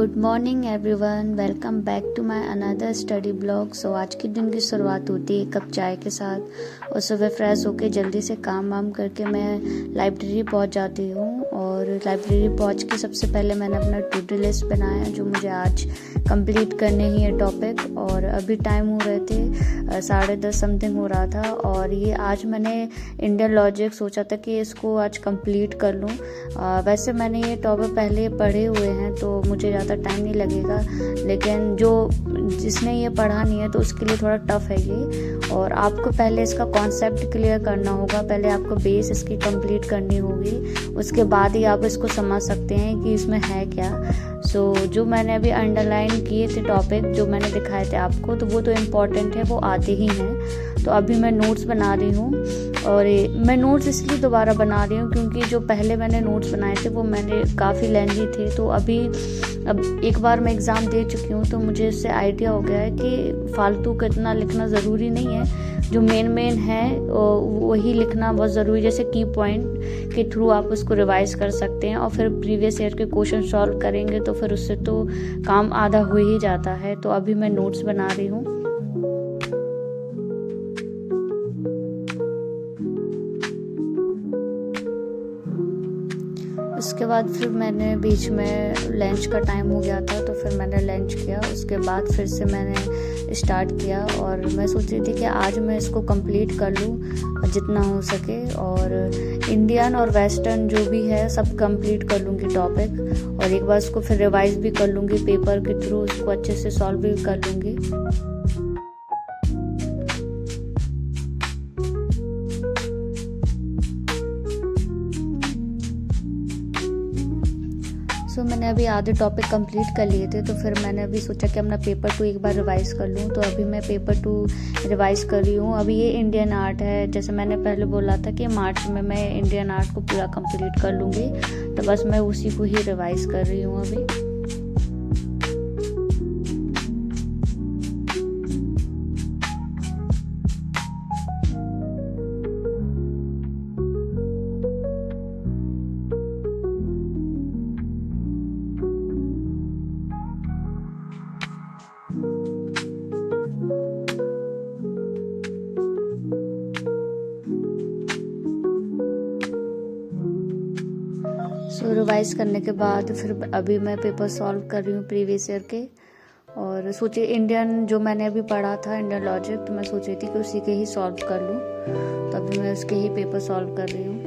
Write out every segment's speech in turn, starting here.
Good morning everyone, welcome back to my another study blog. So आज के दिन की शुरुआत होती है कप चाय के साथ और सुबह फ्रेश होकर जल्दी से काम वाम करके मैं लाइब्रेरी पहुंच जाती हूँ। और लाइब्रेरी पहुंच के सबसे पहले मैंने अपना टू डू लिस्ट बनाया जो मुझे आज कंप्लीट करने ही है टॉपिक। और अभी टाइम हो रहे थे 10:30 समथिंग हो रहा था। और ये आज मैंने इंडियन लॉजिक सोचा था कि इसको आज कंप्लीट कर लूँ। वैसे मैंने ये टॉपिक पहले पढ़े हुए हैं तो मुझे ज़्यादा टाइम नहीं लगेगा, लेकिन जिसने ये पढ़ा नहीं है तो उसके लिए थोड़ा टफ है ये। और आपको पहले इसका कॉन्सेप्ट क्लियर करना होगा, पहले आपको बेस इसकी कंप्लीट करनी होगी, उसके बाद ही आप इसको समझ सकते हैं कि इसमें है क्या। जो मैंने अभी अंडरलाइन किए थे टॉपिक जो मैंने दिखाए थे आपको, तो वो तो इम्पॉर्टेंट है, वो आते ही हैं। तो अभी मैं नोट्स बना रही हूँ। और मैं नोट्स इसलिए दोबारा बना रही हूँ क्योंकि जो पहले मैंने नोट्स बनाए थे वो मैंने काफ़ी लेंथी थे। तो अब एक बार मैं एग्ज़ाम दे चुकी हूँ तो मुझे इससे आइडिया हो गया है कि फालतू का इतना लिखना ज़रूरी नहीं है, जो मेन है वही लिखना बहुत ज़रूरी। जैसे की पॉइंट के थ्रू आप उसको रिवाइज कर सकते हैं और फिर प्रीवियस ईयर के क्वेश्चन सॉल्व करेंगे तो फिर उससे तो काम आधा हो ही जाता है। तो अभी मैं नोट्स बना रही हूँ। उसके बाद फिर मैंने बीच में लंच का टाइम हो गया था तो फिर मैंने लंच किया। उसके बाद फिर से मैंने स्टार्ट किया और मैं सोच रही थी कि आज मैं इसको कंप्लीट कर लूँ जितना हो सके। और इंडियन और वेस्टर्न जो भी है सब कंप्लीट कर लूँगी टॉपिक, और एक बार उसको फिर रिवाइज भी कर लूँगी पेपर के थ्रू, उसको अच्छे से सॉल्व भी कर लूँगी। मैंने अभी आधे टॉपिक कंप्लीट कर लिए थे तो फिर मैंने अभी सोचा कि अपना पेपर 2 एक बार रिवाइज़ कर लूँ। तो अभी मैं पेपर 2 रिवाइज़ कर रही हूँ। अभी ये इंडियन आर्ट है, जैसे मैंने पहले बोला था कि मार्च में मैं इंडियन आर्ट को पूरा कंप्लीट कर लूँगी, तो बस मैं उसी को ही रिवाइज़ कर रही हूँ अभी। रिवाइज़ करने के बाद फिर अभी मैं पेपर सॉल्व कर रही हूँ प्रीवियस ईयर के। और सोचे इंडियन जो मैंने अभी पढ़ा था इंडियन लॉजिक, तो मैं सोच रही थी कि उसी के ही सॉल्व कर लूँ, तो अभी मैं उसके ही पेपर सॉल्व कर रही हूँ।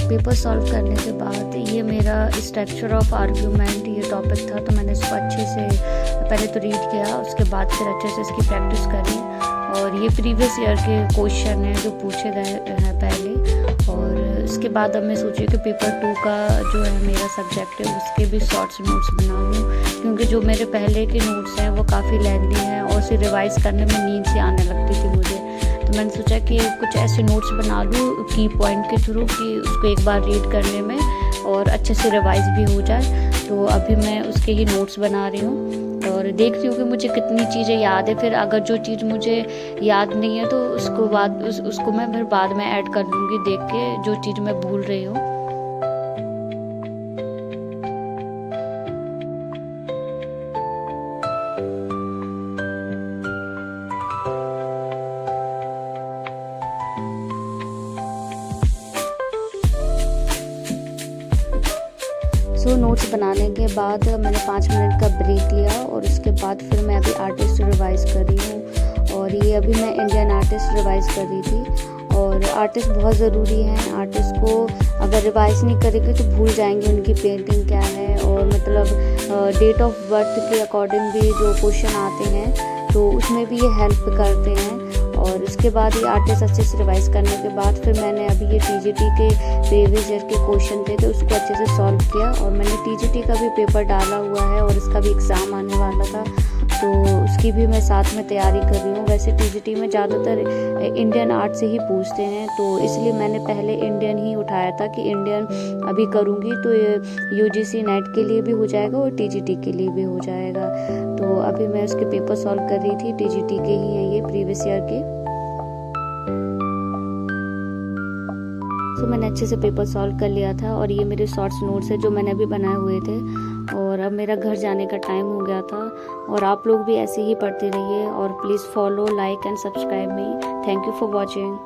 पेपर सॉल्व करने के बाद ये मेरा स्ट्रक्चर ऑफ आर्ग्यूमेंट ये टॉपिक था, तो मैंने इसको अच्छे से पहले तो रीड किया, उसके बाद फिर अच्छे से इसकी प्रैक्टिस करी। और ये प्रीवियस ईयर के क्वेश्चन हैं जो पूछे गए हैं पहले। और उसके बाद अब मैं सोची कि पेपर 2 का जो है मेरा सब्जेक्ट है उसके भी शॉर्ट्स नोट्स बना लूँ, क्योंकि जो मेरे पहले के नोट्स हैं वो काफ़ी लेंथी हैं और उसे रिवाइज़ करने में नींद सी आने लगती थी मुझे। तो मैंने सोचा कि कुछ ऐसे नोट्स बना लूँ की पॉइंट के थ्रू कि उसको एक बार रीड करने में और अच्छे से रिवाइज भी हो जाए। तो अभी मैं उसके ही नोट्स बना रही हूँ और देख रही हूँ कि मुझे कितनी चीज़ें याद है। फिर अगर जो चीज़ मुझे याद नहीं है तो उसको मैं फिर बाद में ऐड कर लूँगी देख के, जो चीज़ मैं भूल रही हूँ। नोट्स बनाने के बाद मैंने 5 मिनट का ब्रेक लिया और उसके बाद फिर मैं अभी आर्टिस्ट रिवाइज़ कर रही हूँ। और ये अभी मैं इंडियन आर्टिस्ट रिवाइज़ कर रही थी। और आर्टिस्ट बहुत ज़रूरी हैं, आर्टिस्ट को अगर रिवाइज़ नहीं करेंगे तो भूल जाएंगे उनकी पेंटिंग क्या है। और मतलब डेट ऑफ बर्थ के अकॉर्डिंग भी जो क्वेश्चन आते हैं तो उसमें भी ये हेल्प करते हैं। और उसके बाद ये आर्टिस्ट अच्छे से रिवाइज करने के बाद फिर मैंने अभी ये टीजीटी के प्रीवियस ईयर के क्वेश्चन थे तो उसको अच्छे से सॉल्व किया। और मैंने टीजीटी का भी पेपर डाला हुआ है और इसका भी एग्ज़ाम आने वाला था, तो उसकी भी मैं साथ में तैयारी कर रही हूँ। वैसे टीजीटी में ज़्यादातर इंडियन आर्ट से ही पूछते हैं, तो इसलिए मैंने पहले इंडियन ही उठाया था कि इंडियन अभी करूँगी तो यूजीसी नेट के लिए भी हो जाएगा और टीजीटी के लिए भी हो जाएगा। तो अभी मैं उसके पेपर सॉल्व कर रही थी, टीजीटी के ही हैं ये, प्रीवियस ईयर के। तो मैंने अच्छे से पेपर सॉल्व कर लिया था और ये मेरे शॉर्ट्स नोट्स है जो मैंने अभी बनाए हुए थे। और अब मेरा घर जाने का टाइम हो गया था। और आप लोग भी ऐसे ही पढ़ते रहिए और please follow, like and subscribe me. Thank you for watching.